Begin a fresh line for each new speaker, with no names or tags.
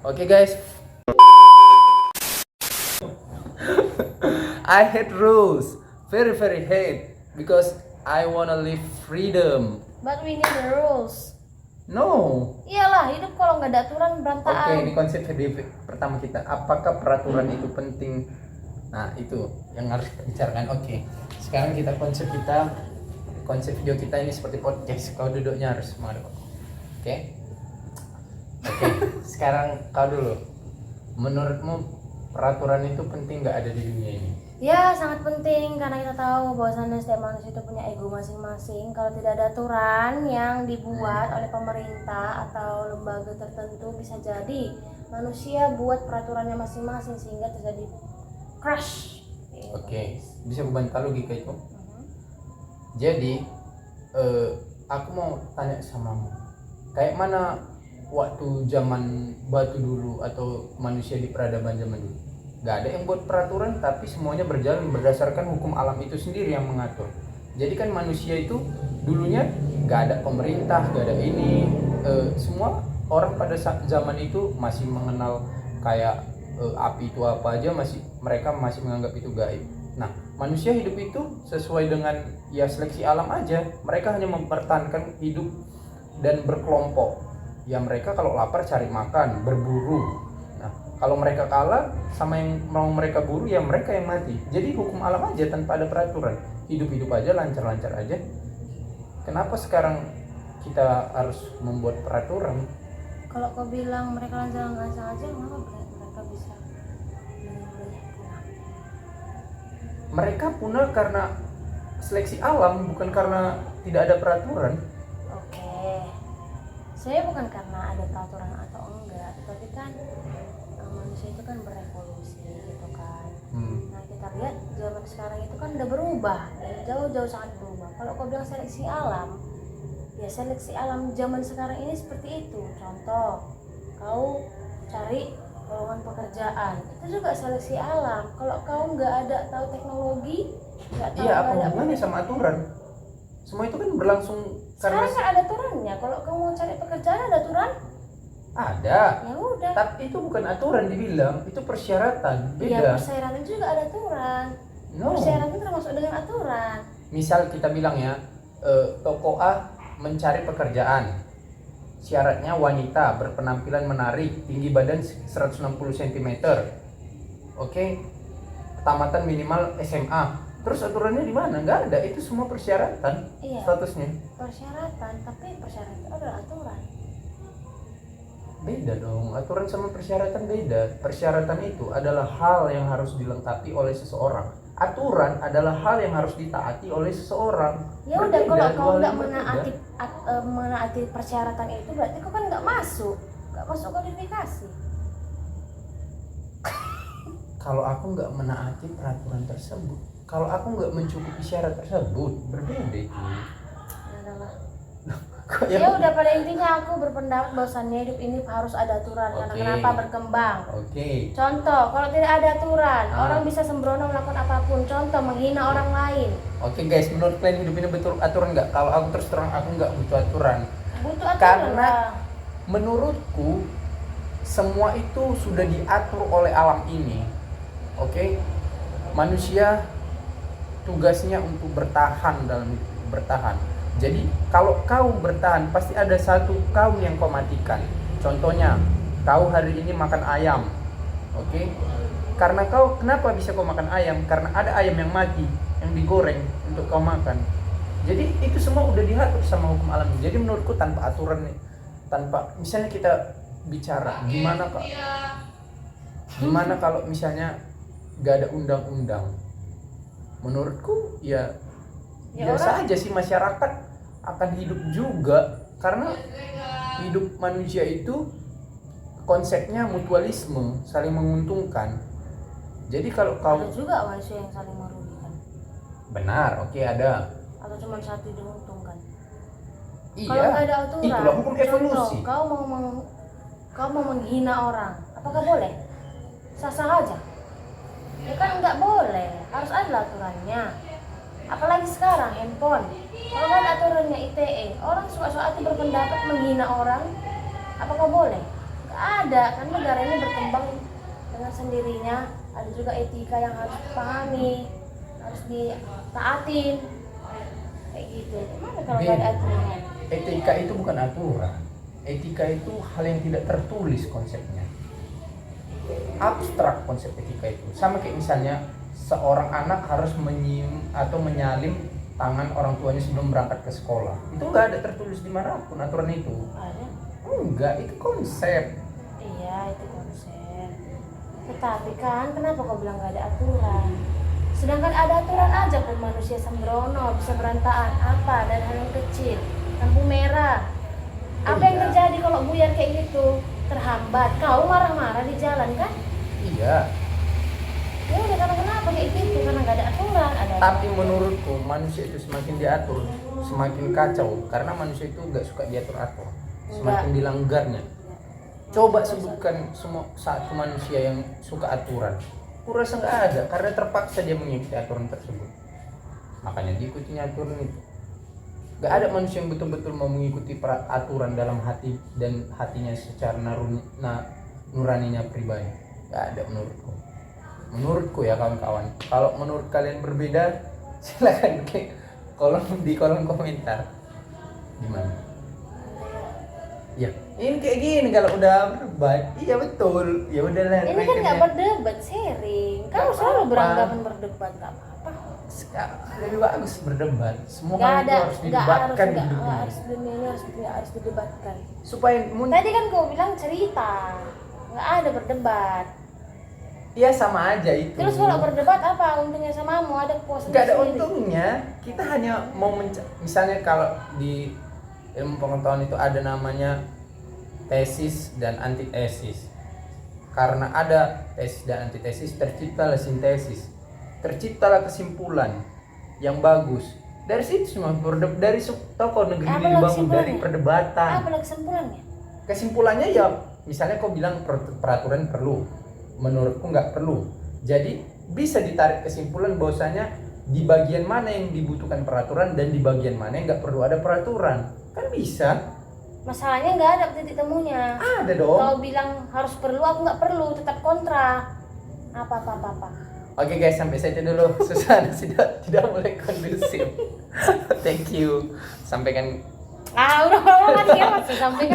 Oke guys, I hate rules, very hate because I wanna live freedom.
But we need the rules.
No.
Iyalah, hidup kalau nggak ada aturan
Oke,
berantakan.
ini konsep video pertama kita. Apakah peraturan itu penting? Nah, itu yang harus kita bicarakan. Oke. Sekarang konsep video kita ini seperti podcast. Kau duduknya harus menghadap aku. Oke. Oke. Sekarang kau dulu. Menurutmu peraturan itu penting nggak ada di dunia ini?
Ya, sangat penting karena kita tahu bahwasannya setiap manusia itu punya ego masing-masing. Kalau tidak ada aturan yang dibuat oleh pemerintah atau lembaga tertentu, bisa jadi manusia buat peraturannya masing-masing sehingga terjadi crash.
Oke. Bisa kubantah logika itu?
Mhm.
Jadi, aku mau tanya samamu. Kayak mana waktu zaman batu dulu atau manusia di peradaban zaman dulu? Gak ada yang buat peraturan, tapi semuanya berjalan berdasarkan hukum alam itu sendiri yang mengatur. Jadi kan manusia itu dulunya gak ada pemerintah, gak ada ini, semua orang pada zaman itu masih mengenal kayak api itu apa aja, mereka masih menganggap itu gaib. Nah, manusia hidup itu sesuai dengan ya seleksi alam aja. Mereka hanya mempertahankan hidup dan berkelompok. Ya mereka kalau lapar cari makan, berburu. Nah, kalau mereka kalah sama yang mau mereka buru, ya mereka yang mati. Jadi hukum alam aja tanpa ada peraturan. Hidup-hidup aja, lancar-lancar aja. Kenapa sekarang kita harus membuat peraturan?
Kalau kau bilang mereka lancar-lancar aja, kenapa mereka bisa punah?
Mereka punah karena seleksi alam, bukan karena tidak ada peraturan.
Oke, saya bukan karena ada peraturan atau enggak, tapi kan manusia itu kan berevolusi gitu kan. Nah, kita lihat zaman sekarang itu kan udah berubah, dan jauh-jauh sangat berubah. Kalau kau bilang seleksi alam, ya seleksi alam zaman sekarang ini seperti itu. Contoh, kau cari lowongan pekerjaan, itu juga seleksi alam. Kalau kau nggak ada tahu teknologi, nggak tahu,
Iya, apa
nggak ada
hubungannya sama aturan? Semua itu kan berlangsung karena
sekarang kan ada aturannya. Kalau kamu mau cari pekerjaan ada aturan,
ada.
ya udah.
Tapi itu bukan aturan dibilang, itu persyaratan.
Ya,
Beda.
persyaratan juga ada aturan.
No.
Persyaratan termasuk dengan aturan.
Misal kita bilang ya, toko A mencari pekerjaan. Syaratnya wanita, berpenampilan menarik, tinggi badan 160 cm. Oke. Tamatan minimal SMA. Terus aturannya di mana? Nggak ada. Itu semua persyaratan.
Iya.
Statusnya.
Persyaratan, tapi persyaratan itu adalah aturan.
Beda dong. Aturan sama persyaratan beda. Persyaratan itu adalah hal yang harus dilengkapi oleh seseorang. Aturan adalah hal yang harus ditaati oleh seseorang.
Ya udah, kalau
Berbeda,
kau
dua hal
nggak
yang berbeda.
menaati persyaratan itu, berarti kau kan nggak masuk kualifikasi.
Kalau aku nggak menaati peraturan tersebut, kalau aku nggak mencukupi syarat tersebut, berbeda itu.
Ya adalah.
Kok
Ya udah, pada intinya aku berpendapat bahwasannya hidup ini harus ada aturan. Karena
Oke.
kenapa berkembang?
Oke.
Contoh, kalau tidak ada aturan,
Ah.
orang bisa sembrono melakukan apapun. Contoh, menghina orang lain.
Oke guys, menurut kalian hidup ini betul aturan nggak? Kalau aku terus terang aku nggak butuh aturan.
Butuh aturan
Karena
lah.
menurutku semua itu sudah diatur oleh alam ini. Oke, manusia tugasnya untuk bertahan dalam hidup, bertahan. Jadi kalau kau bertahan, pasti ada satu kaum yang kau matikan. Contohnya, kau hari ini makan ayam. Oke, karena kau, kenapa bisa kau makan ayam? Karena ada ayam yang mati, yang digoreng untuk kau makan. Jadi itu semua udah diatur sama hukum alam. Jadi menurutku tanpa aturan, tanpa misalnya kita bicara gimana kalau misalnya gak ada undang-undang, menurutku ya biasa aja sih, masyarakat akan hidup juga. Karena hidup manusia itu konsepnya mutualisme, saling menguntungkan. Jadi kalau kau
Ada juga manusia yang saling merugikan.
benar, oke, ada.
Atau cuma satu diuntungkan.
Iya,
Kalau nggak ada aturan,
itulah hukum evolusi.
Contoh, kau mau menghina orang, apakah boleh? Sah-sah aja. Ya kan nggak boleh, harus ada aturannya. Apalagi sekarang handphone, kalau nggak ada aturannya ITE, orang suka-suka berpendapat menghina orang, apakah boleh? Nggak ada, kan negara ini berkembang dengan sendirinya. Ada juga etika yang harus dipahami, harus ditaatin kayak gitu. Gimana kalau nggak ada aturan?
Etika itu bukan aturan. Etika itu hal yang tidak tertulis konsepnya. Abstrak konsep etika itu. Sama kayak misalnya seorang anak harus menyium atau menyalin tangan orang tuanya sebelum berangkat ke sekolah. Itu nggak ada tertulis di manapun aturan itu.
Ada?
Enggak, itu konsep.
Iya, itu konsep. Tetapi kan kenapa kau bilang nggak ada aturan? Sedangkan ada aturan aja pun manusia sembrono, bisa berantakan apa dan hal yang kecil, lampu merah. Apa yang
Iya.
terjadi kalau buyar kayak gitu? Terhambat, kau marah-marah di jalan kan?
Iya.
Ya udah, karena kenapa kayak gitu? Karena nggak ada aturan. Ada
Tapi menurutku manusia itu semakin diatur, semakin kacau. Karena manusia itu nggak suka diatur-atur. Semakin dilanggarnya. Coba sebutkan semua satu manusia yang suka aturan. Aku rasa nggak ada, karena terpaksa dia mengikuti aturan tersebut. Makanya diikutinya aturan itu. Nggak ada manusia yang betul-betul mau mengikuti aturan dalam hati dan hatinya secara nuraninya pribadi. Nggak ada menurutku. Menurutku ya kawan-kawan. Kalau menurut kalian berbeda, silakan di kolom komentar. Gimana? Ya, ini kayak gini kalau udah berdebat. Iya betul. Ya udahlah.
Ini kan nggak berdebat, sharing. Kau
Nggak
selalu
apa-apa.
beranggapan berdebat, nggak apa-apa.
Lebih bagus berdebat. Semua
Nggak
hal itu
ada,
harus didebatkan di hidup ini.
harus ini harus didebatkan.
Supaya
Tadi kan kau bilang cerita, nggak ada berdebat.
ya sama aja itu.
Terus kalau berdebat apa untungnya samamu? Ada puas
Nggak ada
sendiri.
untungnya. Kita hanya mau misalnya kalau di ilmu pengetahuan itu ada namanya tesis dan antitesis. Karena ada tesis dan antitesis, terciptalah sintesis, terciptalah kesimpulan yang bagus. Dari situ semua dari tokoh negeri
Apa
ini dibangun
kesimpulannya?
dari perdebatan.
Apa lagi kesimpulannya?
Kesimpulannya ya, misalnya kau bilang peraturan perlu, menurutku nggak perlu. Jadi bisa ditarik kesimpulan bahwasanya di bagian mana yang dibutuhkan peraturan dan di bagian mana yang nggak perlu ada peraturan. Kan bisa.
Masalahnya nggak ada titik temunya.
Ada dong.
Kau bilang harus perlu, aku nggak perlu, tetap kontra. Apa.
Oke guys, sampai situ dulu. Suasana tidak mulai kondusif. Thank you. Sampaikan
Udah lama ya, masih sampai